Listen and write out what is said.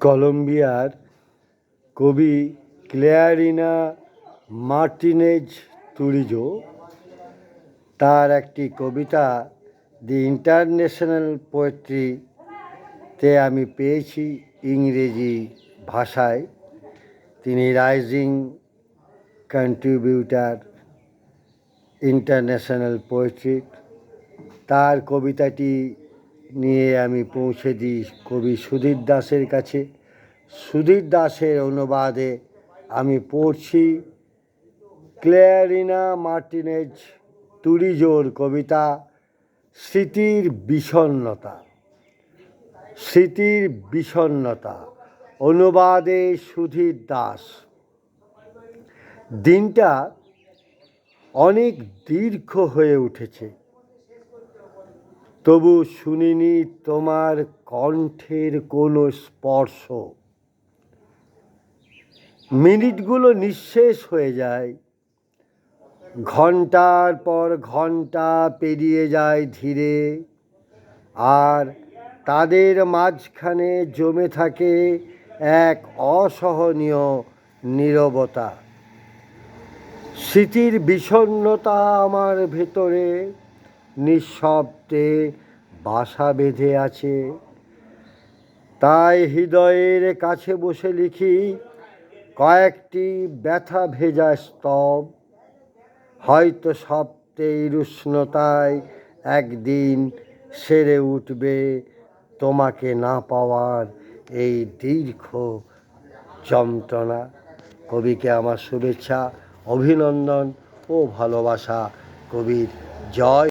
কলম্বিয়ার কবি ক্লেয়ারিনা মার্টিনেজ তুরিজো তার একটি কবিতা দি ইন্টারন্যাশনাল পোয়েট্রিতে আমি পেয়েছি ইংরেজি ভাষায়। তিনি রাইজিং কন্ট্রিবিউটার ইন্টারন্যাশনাল পোয়েট্রি। তার কবিতাটি নিয়ে আমি পৌঁছে দিই কবি সুধীর দাসের কাছে। সুধীর দাসের অনুবাদে আমি পড়ছি ক্লেয়ারিনা মার্টিনেজ তুরিজোর কবিতা স্মৃতির বিষণ্ণতা। স্মৃতির বিষণ্ণতা, অনুবাদে সুধীর দাস। দিনটা অনেক দীর্ঘ হয়ে উঠেছে, তবু শুনিনি তোমার কণ্ঠের কোনো স্পর্শ। মিনিটগুলো নিঃশেষ হয়ে যায়, ঘন্টার পর ঘন্টা পেরিয়ে যায় ধীরে, আর তাদের মাঝখানে জমে থাকে এক অসহনীয় নীরবতা। স্মৃতির বিষণ্ণতা আমার ভেতরে নিঃশব্দে বাসা বেঁধে আছে। তাই হৃদয়ের কাছে বসে লিখি কয়েকটি ব্যথা ভেজা স্তব। হয়তো সপ্তের উষ্ণতায় একদিন সেরে উঠবে তোমাকে না পাওয়ার এই দীর্ঘ যন্ত্রণা। কবিকে আমার শুভেচ্ছা, অভিনন্দন ও ভালোবাসা। কবির জয়।